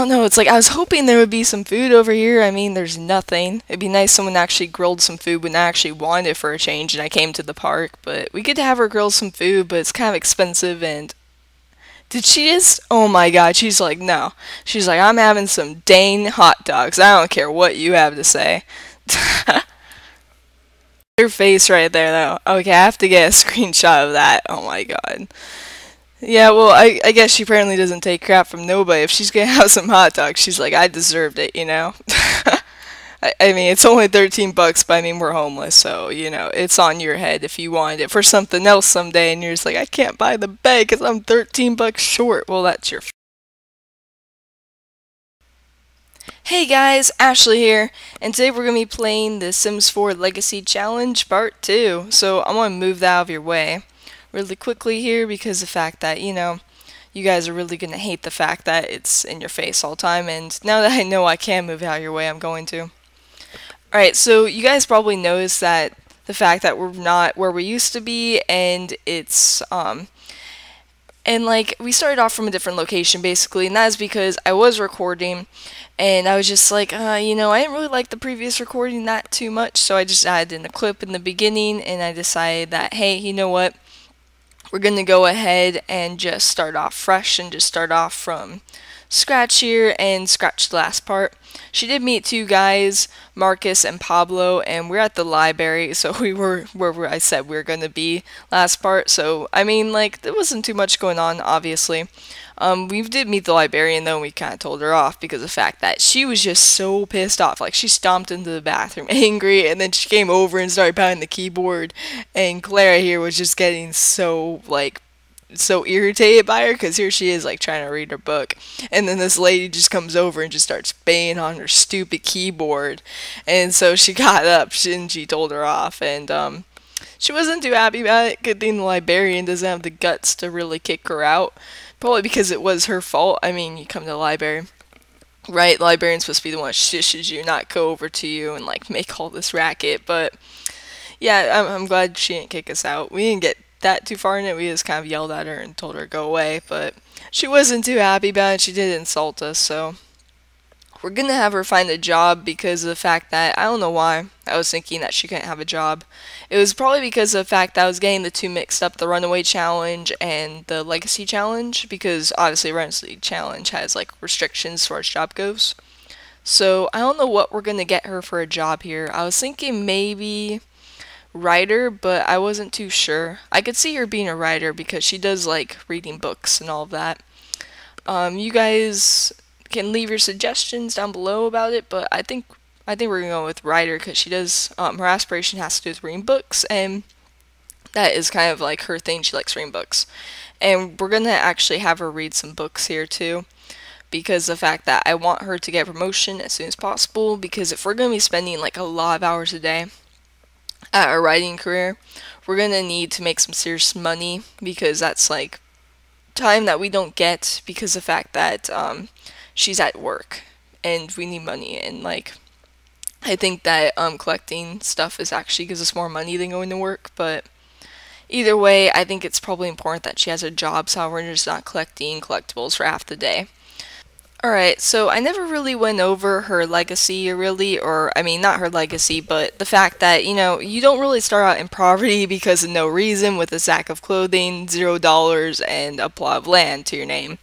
don't know, it's like I was hoping there would be some food over here. I mean, there's nothing. It'd be nice someone actually grilled some food when I actually wanted it for a change and I came to the park, but we could have her grill some food, but it's kind of expensive. And did she just, oh my god, she's like, no. She's like, I'm having some Dane hot dogs. I don't care what you have to say. Her face right there, though. Okay, I have to get a screenshot of that. Oh my god. Yeah, well, I guess she apparently doesn't take crap from nobody. If she's gonna have some hot dogs, she's like, I deserved it, you know? I mean, it's only 13 bucks, but I mean, we're homeless, so, you know, it's on your head if you wanted it for something else someday, and you're just like, I can't buy the bag because I'm 13 bucks short. Well, that's your... Hey guys, Ashley here, and today we're going to be playing the Sims 4 Legacy Challenge Part 2, so I'm going to move that out of your way really quickly here because the fact that, you know, you guys are really going to hate the fact that it's in your face all the time, and now that I know I can move it out of your way, I'm going to. Alright, so you guys probably noticed that the fact that we're not where we used to be, and it's, and like, we started off from a different location basically, and that is because I was recording, and I was just like, you know, I didn't really like the previous recording that too much, so I just added in a clip in the beginning, and I decided that, hey, you know what, we're gonna go ahead and just start off fresh and just start off from scratch here and scratch the last part. She did meet two guys, Marcus and Pablo, and we're at the library, so we were where I said we were going to be last part. So, I mean, like, there wasn't too much going on, obviously. We did meet the librarian, though, and we kind of told her off because of the fact that she was just so pissed off. Like, she stomped into the bathroom angry, and then she came over and started pounding the keyboard, and Clara here was just getting so, like, so irritated by her because here she is like trying to read her book, and then this lady just comes over and just starts banging on her stupid keyboard, and so she got up and she told her off, and she wasn't too happy about it. Good thing the librarian doesn't have the guts to really kick her out, probably because it was her fault. I mean, you come to the library, right? The librarian's supposed to be the one that shishes you, not go over to you and like make all this racket. But yeah, I'm glad she didn't kick us out. We didn't get that too far in it. We just kind of yelled at her and told her to go away, but she wasn't too happy about it. She did insult us, so we're gonna have her find a job because of the fact that, I don't know why, I was thinking that she couldn't have a job. It was probably because of the fact that I was getting the two mixed up, the Runaway Challenge and the Legacy Challenge, because obviously Runaway Challenge has like restrictions as far as job goes. So I don't know what we're gonna get her for a job here. I was thinking maybe writer, but I wasn't too sure. I could see her being a writer because she does like reading books and all of that. You guys can leave your suggestions down below about it, but I think we're gonna go with writer because she does, her aspiration has to do with reading books, and that is kind of like her thing. She likes reading books, and we're gonna actually have her read some books here too, because the fact that I want her to get promotion as soon as possible, because if we're gonna be spending like a lot of hours a day at our writing career, we're gonna need to make some serious money, because that's like time that we don't get because of the fact that she's at work and we need money, and like I think that collecting stuff is actually gives us more money than going to work. But either way, I think it's probably important that she has a job so we're just not collecting collectibles for half the day. Alright, so I never really went over her legacy, really, or, I mean, not her legacy, but the fact that, you know, you don't really start out in poverty because of no reason with a sack of clothing, $0, and a plot of land to your name.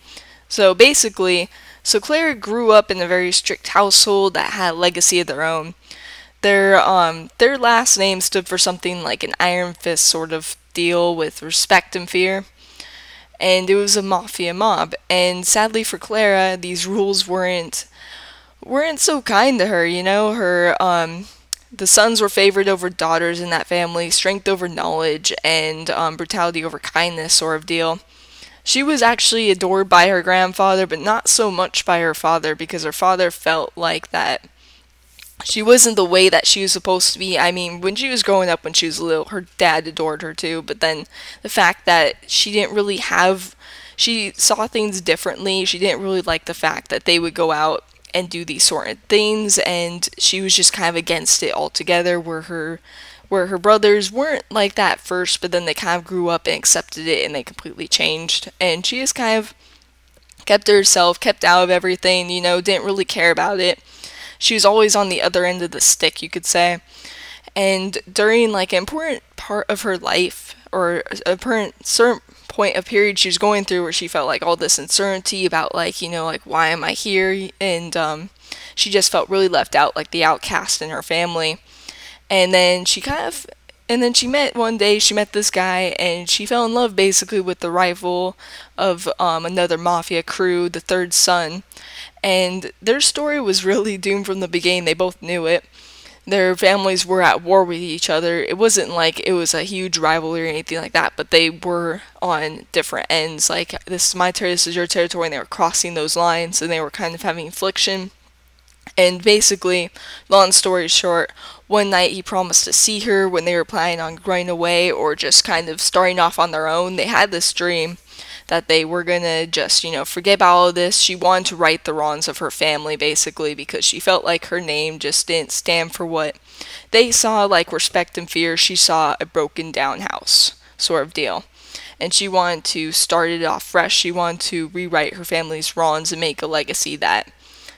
So basically, Clara grew up in a very strict household that had a legacy of their own. Their last name stood for something like an iron fist sort of deal with respect and fear, and it was a mafia mob, and sadly for Clara, these rules weren't so kind to her, you know. The sons were favored over daughters in that family, strength over knowledge, and brutality over kindness sort of deal. She was actually adored by her grandfather, but not so much by her father, because her father felt like that she wasn't the way that she was supposed to be. I mean, when she was growing up, when she was little, her dad adored her too, but then the fact that she didn't really she saw things differently. She didn't really like the fact that they would go out and do these sort of things, and she was just kind of against it altogether, where her brothers weren't like that first, but then they kind of grew up and accepted it, and they completely changed. And she just kind of kept to herself, kept out of everything, didn't really care about it. She was always on the other end of the stick, you could say. And during like an important part of her life, or a certain point of period she was going through where she felt like all this uncertainty about like, like why am I here? And she just felt really left out, like the outcast in her family. And then she met one day, she met this guy, and she fell in love basically with the rival of another mafia crew, the third son. And their story was really doomed from the beginning. They both knew it. Their families were at war with each other. It wasn't like it was a huge rivalry or anything like that, but they were on different ends. Like, this is my territory, this is your territory, and they were crossing those lines, and they were kind of having friction. And basically, long story short, one night he promised to see her when they were planning on running away or just kind of starting off on their own. They had this dream that they were gonna just, forget about all of this. She wanted to right the wrongs of her family, basically, because she felt like her name just didn't stand for what they saw, like respect and fear. She saw a broken down house, sort of deal. And she wanted to start it off fresh. She wanted to rewrite her family's wrongs and make a legacy that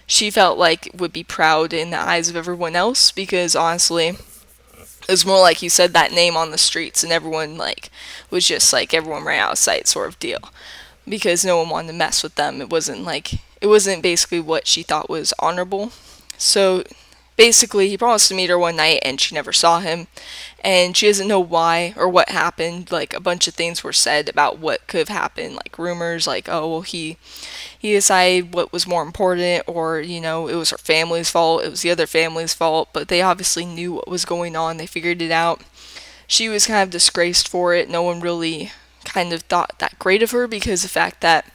she felt like would be proud in the eyes of everyone else, because honestly, it was more like you said that name on the streets and everyone like was just like everyone ran out of sight, sort of deal, because no one wanted to mess with them. It wasn't basically what she thought was honorable. So basically he promised to meet her one night and she never saw him, and she doesn't know why or what happened. Like, a bunch of things were said about what could have happened, like rumors like, oh well, he decided what was more important, or it was her family's fault, it was the other family's fault, but they obviously knew what was going on, they figured it out. She was kind of disgraced for it. No one really kind of thought that great of her, because the fact that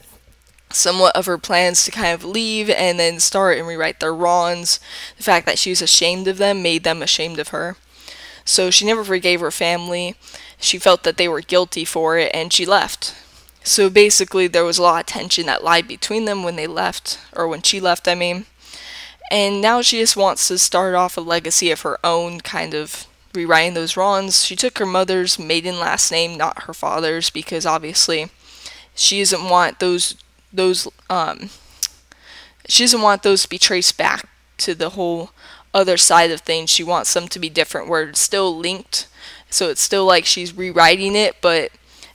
somewhat of her plans to kind of leave and then start and rewrite their wrongs, the fact that she was ashamed of them made them ashamed of her. So she never forgave her family. She felt that they were guilty for it, and she left. So basically there was a lot of tension that lied between them when they left, or when she left, I mean. And now she just wants to start off a legacy of her own, kind of rewriting those wrongs. She took her mother's maiden last name, not her father's, because obviously she doesn't want those she doesn't want those to be traced back to the whole other side of things. She wants them to be different, where it's still linked, so it's still like she's rewriting it, but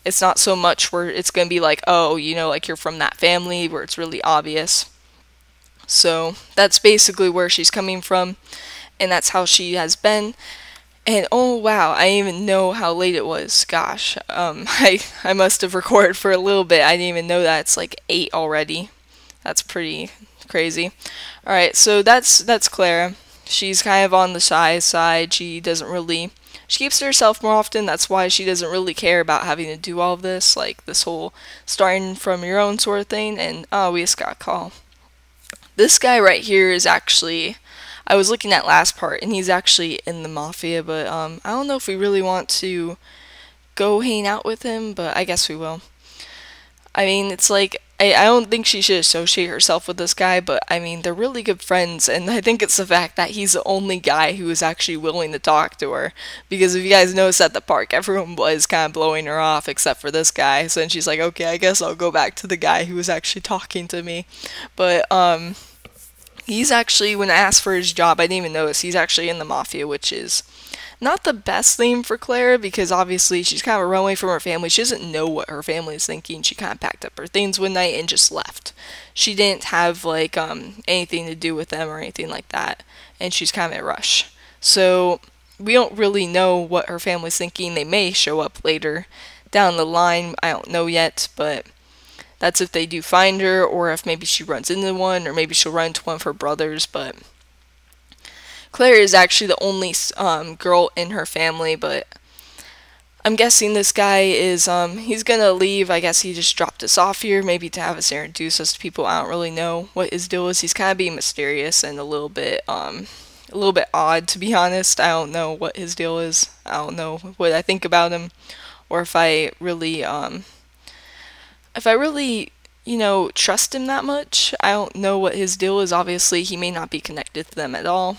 it's not so much where it's going to be like, oh, like you're from that family, where it's really obvious. So that's basically where she's coming from, and that's how she has been. And oh wow, I didn't even know how late it was. Gosh, I must have recorded for a little bit. I didn't even know that it's like 8 already. That's pretty crazy. Alright, so that's Clara. She's kind of on the shy side. She keeps to herself more often. That's why she doesn't really care about having to do all of this, like this whole starting from your own sort of thing. And oh, we just got a call. This guy right here is actually, I was looking at last part, and he's actually in the mafia, but I don't know if we really want to go hang out with him, but I guess we will. I mean, it's like, I don't think she should associate herself with this guy, but I mean, they're really good friends, and I think it's the fact that he's the only guy who is actually willing to talk to her, because if you guys noticed at the park, everyone was kind of blowing her off, except for this guy, so then she's like, okay, I guess I'll go back to the guy who was actually talking to me. But, he's actually, when I asked for his job, I didn't even notice, he's actually in the mafia, which is not the best thing for Clara, because obviously she's kind of run away from her family. She doesn't know what her family is thinking. She kind of packed up her things one night and just left. She didn't have like anything to do with them or anything like that, and she's kind of in a rush. So we don't really know what her family's thinking. They may show up later down the line. I don't know yet, but that's if they do find her, or if maybe she runs into one, or maybe she'll run into one of her brothers. But Clara is actually the only girl in her family, but I'm guessing this guy is, he's gonna leave. I guess he just dropped us off here, maybe to have us introduce us to people. I don't really know what his deal is. He's kind of being mysterious and a little bit odd, to be honest. I don't know what his deal is. I don't know what I think about him, or if I really, trust him that much. I don't know what his deal is. Obviously, he may not be connected to them at all.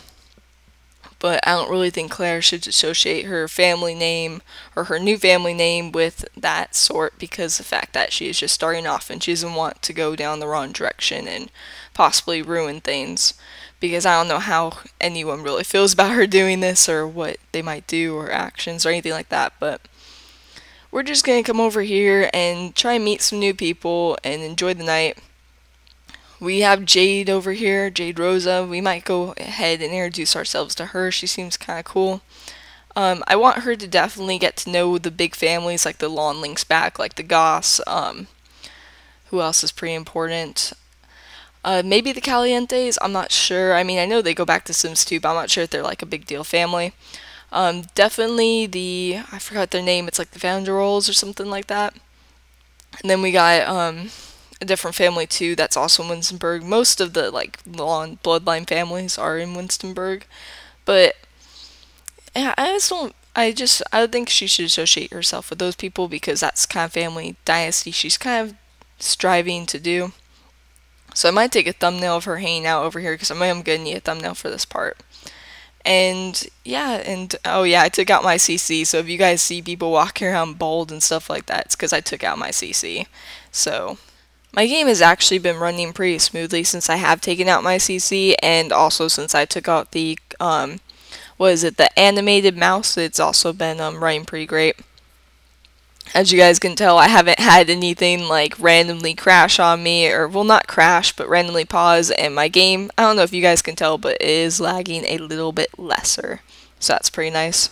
but I don't really think Clara should associate her family name or her new family name with that sort, because the fact that she is just starting off and she doesn't want to go down the wrong direction and possibly ruin things, because I don't know how anyone really feels about her doing this or what they might do or actions or anything like that. But we're just gonna come over here and try and meet some new people and enjoy the night. We have Jade over here, Jade Rosa. We might go ahead and introduce ourselves to her. She seems kind of cool. I want her to definitely get to know the big families, like the Lawn Links back, like the Goss. Who else is pretty important? Maybe the Calientes. I'm not sure. I mean, I know they go back to Sims 2, but I'm not sure if they're like a big deal family. Definitely I forgot their name. It's like the Vanderolls or something like that. And then we got a different family too that's also in Winstonburg. Most of the like long bloodline families are in Winstonburg, but yeah, I think she should associate herself with those people because that's kind of family dynasty she's kind of striving to do. So I might take a thumbnail of her hanging out over here because I am gonna need a thumbnail for this part. And yeah, and oh yeah, I took out my CC, so if you guys see people walking around bold and stuff like that, it's because I took out my CC. So my game has actually been running pretty smoothly since I have taken out my CC, and also since I took out the the animated mouse. It's also been running pretty great. As you guys can tell, I haven't had anything like randomly crash on me, or well, not crash, but randomly pause, and my game, I don't know if you guys can tell, but it is lagging a little bit lesser. So that's pretty nice.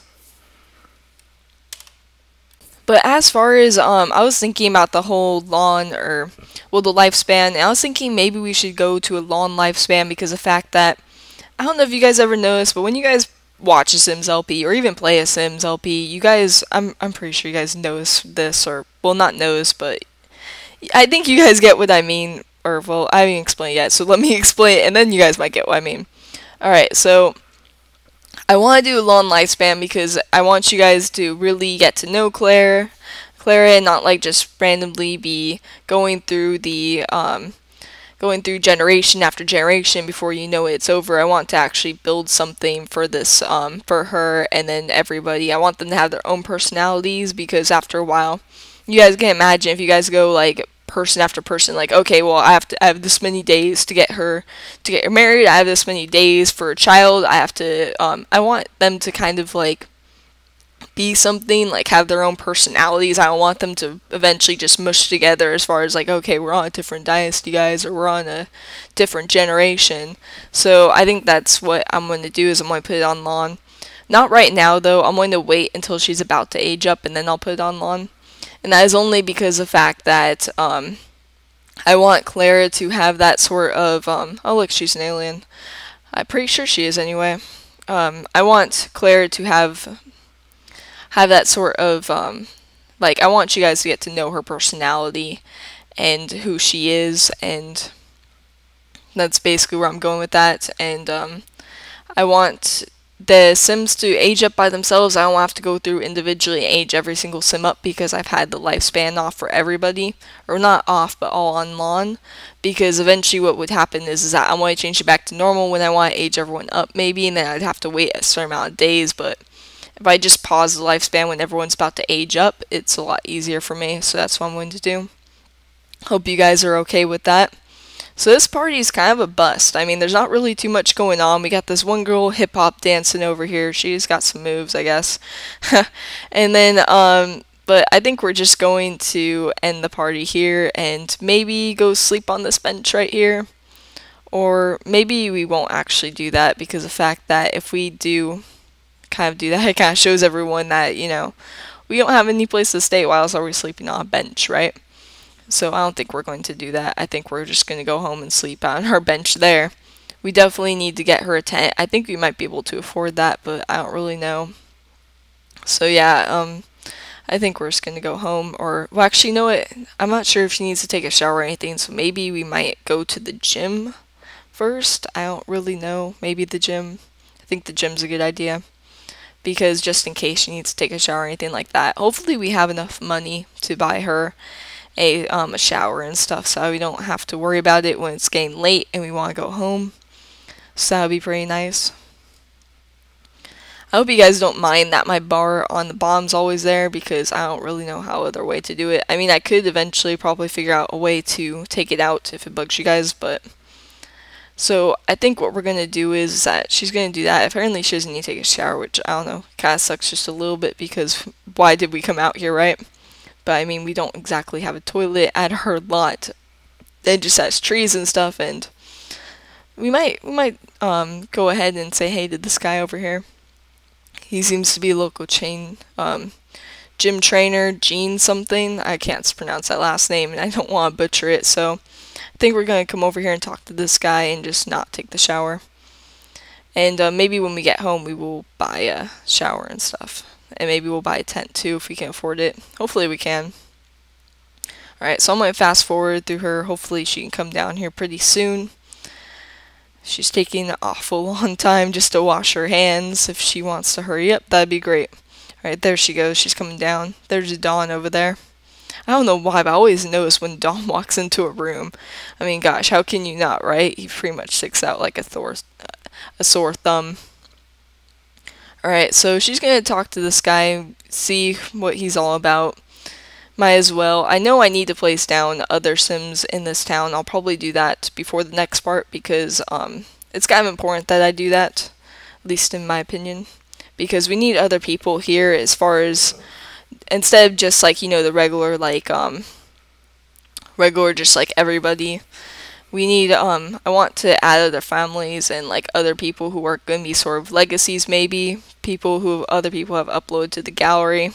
But as far as, I was thinking about the whole lawn, or, well, the lifespan, and I was thinking maybe we should go to a long lifespan because of the fact that, I don't know if you guys ever noticed, but when you guys watch a Sims LP, or even play a Sims LP, you guys, I'm pretty sure you guys notice this, or, well, not notice, but I think you guys get what I mean, or, well, I haven't explained it yet, so let me explain it, and then you guys might get what I mean. Alright, so I want to do a long lifespan because I want you guys to really get to know Clara, and not like just randomly be going through generation after generation before you know it's over. I want to actually build something for this, for her and then everybody. I want them to have their own personalities because after a while, you guys can imagine if you guys go like person after person, like, okay, well, I have this many days to get her married. I have this many days for a child. I want them to kind of like be something, like have their own personalities. I don't want them to eventually just mush together as far as like, okay, we're on a different dynasty, guys, or we're on a different generation. So I think that's what I'm going to do, is I'm going to put it on lawn. Not right now, though. I'm going to wait until she's about to age up, and then I'll put it on lawn. And that is only because of the fact that I want Clara to have that sort of, oh look, she's an alien. I'm pretty sure she is anyway. I want Clara to have that sort of, like, I want you guys to get to know her personality and who she is, and that's basically where I'm going with that. And I want the Sims to age up by themselves. I don't have to go through individually and age every single Sim up because I've had the lifespan off for everybody, or not off, but all on lawn, because eventually what would happen is that I want to change it back to normal when I want to age everyone up maybe, and then I'd have to wait a certain amount of days. But if I just pause the lifespan when everyone's about to age up, it's a lot easier for me, so that's what I'm going to do. Hope you guys are okay with that. So this party is kind of a bust. I mean, there's not really too much going on. We got this one girl hip-hop dancing over here. She's got some moves, I guess. And then, but I think we're just going to end the party here and maybe go sleep on this bench right here. Or maybe we won't actually do that because of the fact that if we do kind of do that, it kind of shows everyone that, you know, we don't have any place to stay. Why else are we sleeping on a bench, right? So I don't think we're going to do that. I think we're just going to go home and sleep on her bench there. We definitely need to get her a tent. I think we might be able to afford that, but I don't really know. So yeah, I think we're just going to go home. Or, well, actually, you know what? I'm not sure if she needs to take a shower or anything, so maybe we might go to the gym first. I don't really know. Maybe the gym. I think the gym's a good idea, because just in case she needs to take a shower or anything like that. Hopefully we have enough money to buy her a shower and stuff, so we don't have to worry about it when it's getting late and we want to go home. So that would be pretty nice. I hope you guys don't mind that my bar on the bottom's always there, because I don't really know how other way to do it. I mean, I could eventually probably figure out a way to take it out if it bugs you guys, but... So, I think what we're going to do is that she's going to do that. Apparently she doesn't need to take a shower, which, I don't know, kind of sucks just a little bit, because why did we come out here, right? But, I mean, we don't exactly have a toilet at her lot. It just has trees and stuff, and we might go ahead and say hey to this guy over here. He seems to be a local chain gym trainer, Gene something. I can't pronounce that last name, and I don't want to butcher it, so I think we're going to come over here and talk to this guy and just not take the shower. And maybe when we get home, we will buy a shower and stuff. And maybe we'll buy a tent too if we can afford it. Hopefully we can. Alright, so I'm going to fast forward through her. Hopefully she can come down here pretty soon. She's taking an awful long time just to wash her hands. If she wants to hurry up, that'd be great. Alright, there she goes. She's coming down. There's Dawn over there. I don't know why, but I always notice when Dawn walks into a room. I mean, gosh, how can you not, right? He pretty much sticks out like a sore thumb. Alright, so she's going to talk to this guy, see what he's all about. Might as well. I know I need to place down other Sims in this town. I'll probably do that before the next part, because it's kind of important that I do that, at least in my opinion. Because we need other people here, as far as, instead of just like, you know, the regular, like, just like everybody. We need, I want to add other families and like other people who are going to be sort of legacies, maybe. People who other people have uploaded to the gallery.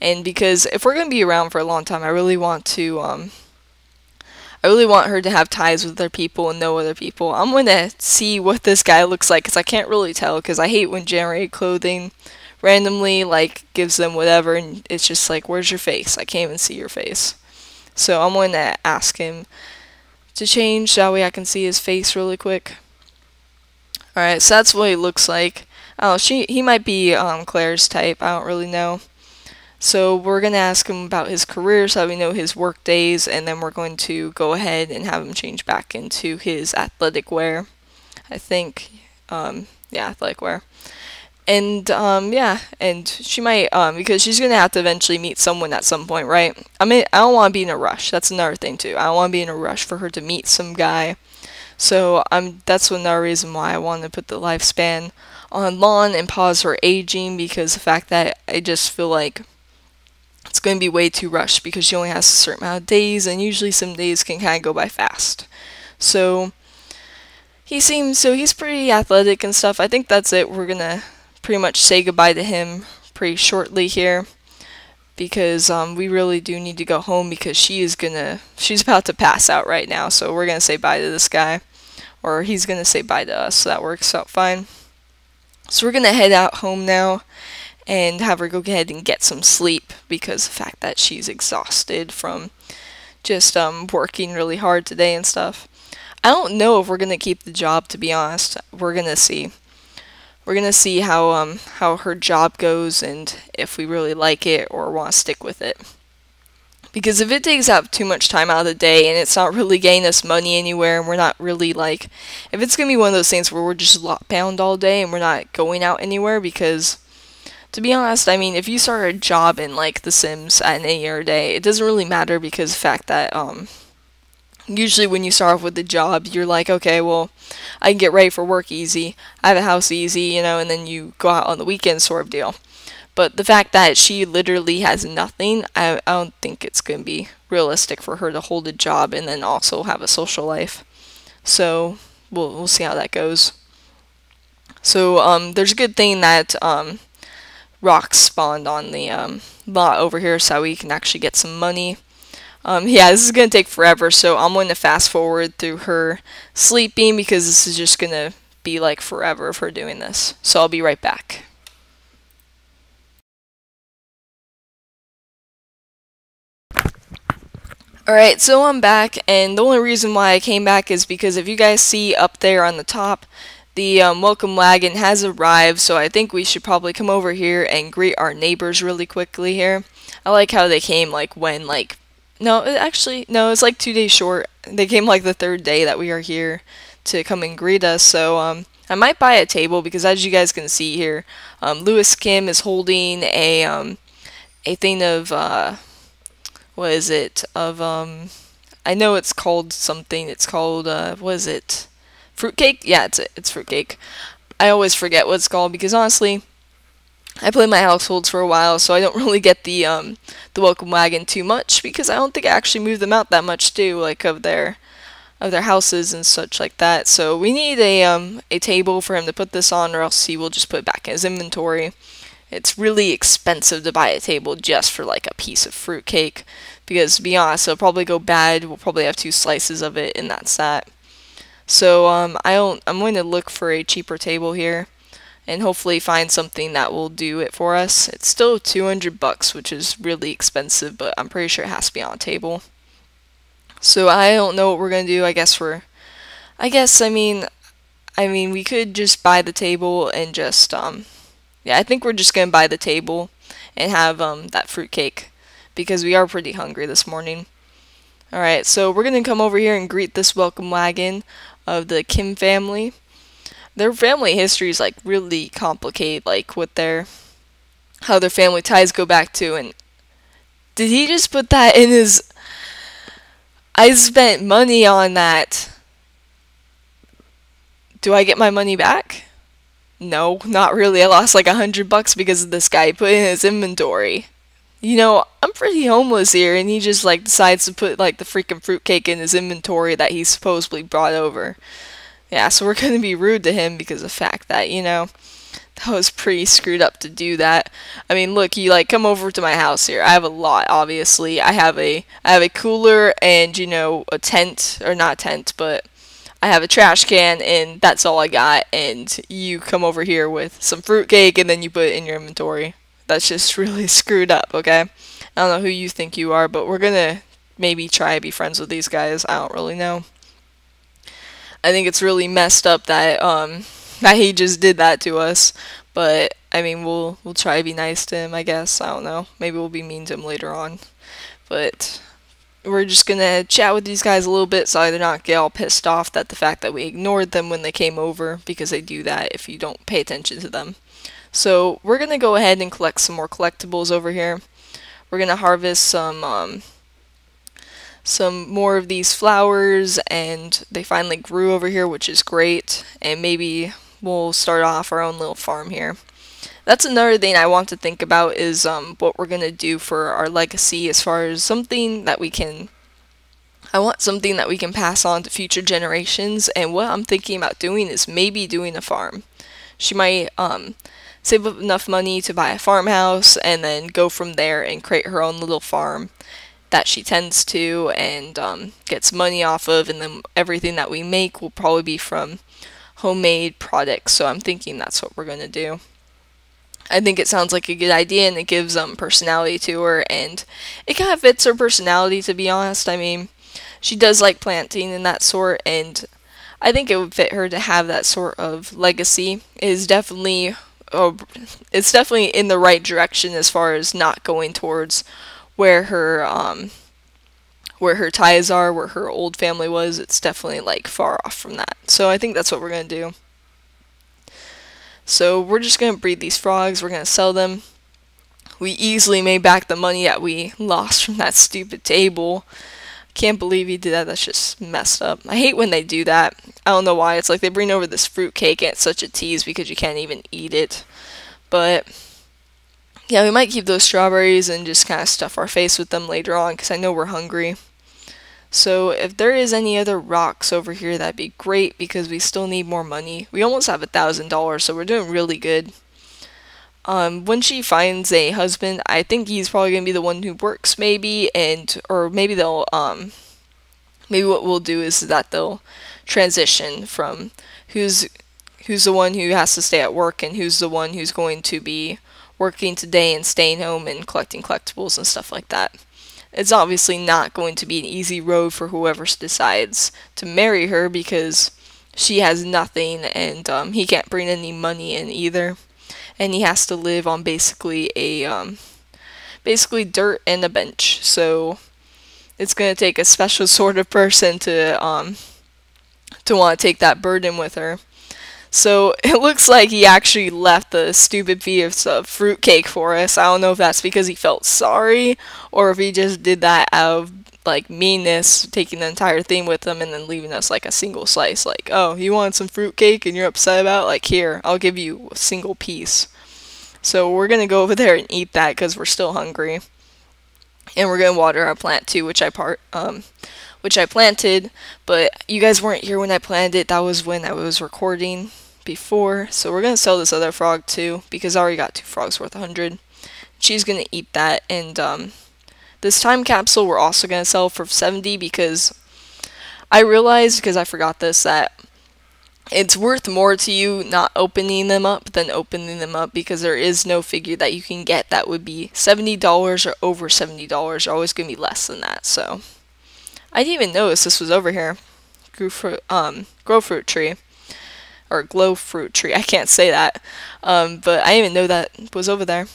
And because if we're going to be around for a long time, I really want to, I really want her to have ties with other people and know other people. I'm going to see what this guy looks like, because I can't really tell, because I hate when generated clothing randomly, like, gives them whatever, and it's just like, where's your face? I can't even see your face. So I'm going to ask him to change, that way I can see his face really quick. Alright, so that's what he looks like. Oh, he might be Claire's type, I don't really know. So we're going to ask him about his career so that we know his work days, and then we're going to go ahead and have him change back into his athletic wear. I think, yeah, athletic wear. And, yeah, and she might, because she's going to have to eventually meet someone at some point, right? I mean, I don't want to be in a rush. That's another thing, too. I don't want to be in a rush for her to meet some guy. So, that's another reason why I want to put the lifespan on long and pause her aging, because the fact that I just feel like it's going to be way too rushed, because she only has a certain amount of days, and usually some days can kind of go by fast. So, he's pretty athletic and stuff. I think that's it. We're going to pretty much say goodbye to him pretty shortly here, because we really do need to go home, because she's about to pass out right now, so we're going to say bye to this guy, or he's going to say bye to us, so that works out fine. So we're going to head out home now, and have her go ahead and get some sleep, because the fact that she's exhausted from just working really hard today and stuff. I don't know if we're going to keep the job, to be honest. We're going to see. We're going to see how her job goes, and if we really like it or want to stick with it. Because if it takes up too much time out of the day and it's not really getting us money anywhere, and we're not really like, if it's going to be one of those things where we're just lockbound all day and we're not going out anywhere, because to be honest, I mean, if you start a job in, like, The Sims at any other day, it doesn't really matter, because the fact that, usually when you start off with the job, you're like, okay, well, I can get ready for work easy, I have a house easy, you know, and then you go out on the weekend sort of deal. But the fact that she literally has nothing, I don't think it's going to be realistic for her to hold a job and then also have a social life. So, we'll see how that goes. So, there's a good thing that, rocks spawned on the lot over here, so we can actually get some money. Yeah, this is going to take forever, so I'm going to fast forward through her sleeping, because this is just going to be like forever of her doing this. So I'll be right back. Alright, so I'm back, and the only reason why I came back is because if you guys see up there on the top, the welcome wagon has arrived, so I think we should probably come over here and greet our neighbors really quickly here. I like how they came, like, when, like, no, it's like 2 days short. They came, like, the third day that we are here to come and greet us, so, I might buy a table because, as you guys can see here, Lewis Kim is holding a thing of what is it? Of I know it's called something. It's called what is it? Fruitcake? Yeah, it's fruitcake. I always forget what it's called because honestly, I play my households for a while, so I don't really get the welcome wagon too much because I don't think I actually move them out that much too, like of their houses and such like that. So we need a table for him to put this on, or else he will just put it back in his inventory. It's really expensive to buy a table just for like a piece of fruitcake because, to be honest, it'll probably go bad. We'll probably have 2 slices of it, and that's that. So I'm going to look for a cheaper table here and hopefully find something that will do it for us. It's still 200 bucks, which is really expensive, but I'm pretty sure it has to be on a table. So I don't know what we're gonna do. I mean, we could just buy the table and just yeah, I think we're just gonna buy the table and have that fruitcake because we are pretty hungry this morning. All right, so we're gonna come over here and greet this welcome wagon of the Kim family. Their family history is like really complicated, like with how their family ties go back to. And did he just put that in his? I spent money on that. Do I get my money back? No, not really. I lost like 100 bucks because of this guy put in his inventory. You know, I'm pretty homeless here, and he just like decides to put like the freaking fruitcake in his inventory that he supposedly brought over. Yeah, so we're gonna be rude to him because of the fact that, you know, that was pretty screwed up to do that. I mean, look, you like come over to my house here. I have a lot, obviously. I have a cooler and, you know, a tent, or not tent, but I have a trash can, and that's all I got. And you come over here with some fruitcake and then you put it in your inventory. That's just really screwed up, okay? I don't know who you think you are, but we're gonna maybe try to be friends with these guys. I don't really know. I think it's really messed up that that he just did that to us. But I mean, we'll try to be nice to him, I guess. I don't know. Maybe we'll be mean to him later on. But we're just gonna chat with these guys a little bit so they're not get all pissed off that the fact that we ignored them when they came over, because they do that if you don't pay attention to them. So we're gonna go ahead and collect some more collectibles over here. We're gonna harvest some more of these flowers, and they finally grew over here, which is great, and maybe we'll start off our own little farm here. That's another thing I want to think about is what we're gonna do for our legacy, as far as something that we can I want something that we can pass on to future generations, and what I'm thinking about doing is maybe doing a farm. She might save up enough money to buy a farmhouse and then go from there and create her own little farm that she tends to and gets money off of, and then everything that we make will probably be from homemade products. So I'm thinking that's what we're going to do. I think it sounds like a good idea, and it gives personality to her, and it kind of fits her personality, to be honest. I mean, she does like planting and that sort, and I think it would fit her to have that sort of legacy. It's definitely in the right direction as far as not going towards where her ties are, where her old family was. It's definitely like far off from that. So I think that's what we're gonna do. So we're just gonna breed these frogs. We're gonna sell them. We easily made back the money that we lost from that stupid table. Can't believe he did that. That's just messed up. I hate when they do that. I don't know why. It's like they bring over this fruit cake and it's such a tease because you can't even eat it. But yeah, we might keep those strawberries and just kind of stuff our face with them later on because I know we're hungry. So if there is any other rocks over here, that'd be great because we still need more money. We almost have $1,000, so we're doing really good. When she finds a husband, I think he's probably gonna be the one who works, maybe, or maybe they'll maybe what we'll do is that they'll transition from who's the one who has to stay at work and who's the one who's going to be working today and staying home and collecting collectibles and stuff like that. It's obviously not going to be an easy road for whoever decides to marry her because she has nothing and he can't bring any money in either. And he has to live on basically dirt and a bench. So it's going to take a special sort of person to want to take that burden with her. So it looks like he actually left the stupid piece of fruitcake for us. I don't know if that's because he felt sorry or if he just did that out of like meanness, taking the entire thing with him and then leaving us like a single slice. Like, oh, you want some fruitcake and you're upset about it? Like, here, I'll give you a single piece. So we're gonna go over there and eat that because we're still hungry, and we're gonna water our plant too, which I planted, but you guys weren't here when I planted it. That was when I was recording before. So we're gonna sell this other frog too because I already got 2 frogs worth 100. She's gonna eat that, and this time capsule we're also gonna sell for 70 because I realized, because I forgot this, that it's worth more to you not opening them up than opening them up, because there is no figure that you can get that would be $70 or over $70. They're always gonna be less than that. So I didn't even notice this was over here. Grow fruit tree. Or glow fruit tree. I can't say that. But I didn't even know that was over there.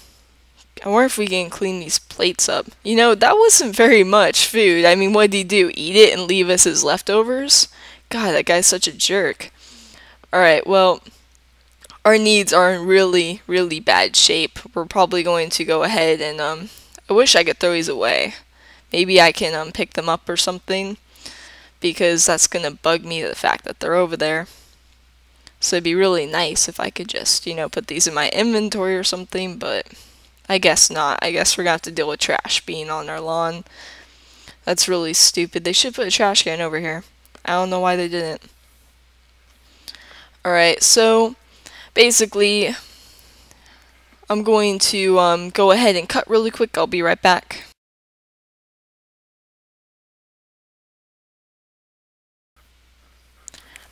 I wonder if we can clean these plates up. You know, that wasn't very much food. I mean, what did he do? Eat it and leave us his leftovers? God, that guy's such a jerk. Alright, well, our needs are in really, really bad shape. We're probably going to go ahead and, I wish I could throw these away. Maybe I can pick them up or something, because that's gonna bug me, the fact that they're over there. So it'd be really nice if I could just, you know, put these in my inventory or something, but I guess not. I guess we're gonna have to deal with trash being on our lawn. That's really stupid. They should put a trash can over here. I don't know why they didn't. Alright, so basically I'm going to go ahead and cut really quick. I'll be right back.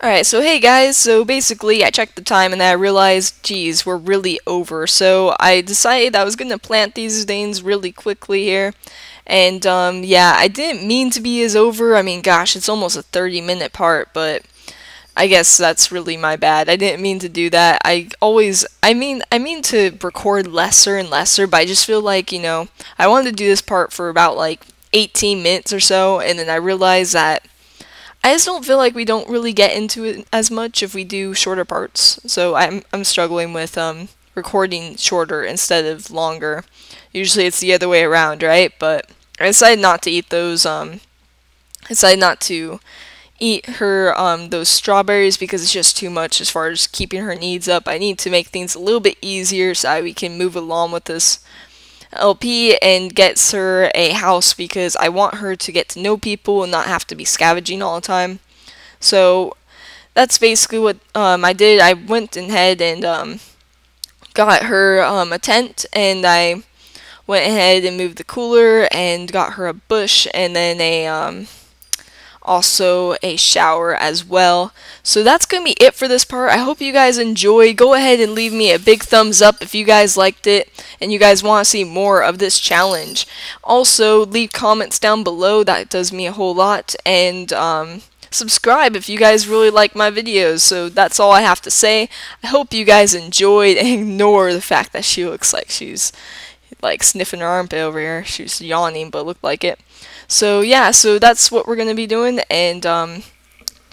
Alright, so hey guys, so basically I checked the time and then I realized, geez, we're really over. So I decided I was going to plant these things really quickly here. And yeah, I didn't mean to be as over. I mean, gosh, it's almost a 30-minute part, but I guess that's really my bad. I didn't mean to do that. I mean to record lesser and lesser, but I just feel like, you know, I wanted to do this part for about like 18 minutes or so, and then I realized that I just don't feel like we don't really get into it as much if we do shorter parts. So I'm struggling with recording shorter instead of longer. Usually it's the other way around, right? But I decided not to eat those. I decided not to eat her those strawberries because it's just too much as far as keeping her needs up. I need to make things a little bit easier so that we can move along with this LP and gets her a house, because I want her to get to know people and not have to be scavenging all the time. So that's basically what I did. I went ahead and got her a tent, and I went ahead and moved the cooler and got her a bush and then a also a shower as well. So that's gonna be it for this part. I hope you guys enjoy. Go ahead and leave me a big thumbs up if you guys liked it and you guys want to see more of this challenge. Also, leave comments down below. That does me a whole lot. And subscribe if you guys really like my videos. So that's all I have to say. I hope you guys enjoyed, and ignore the fact that she looks like she's like sniffing her armpit over here. She's yawning, but looked like it. So yeah, so that's what we're gonna be doing, and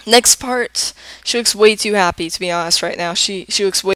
next part, she looks way too happy, to be honest. Right now, she looks way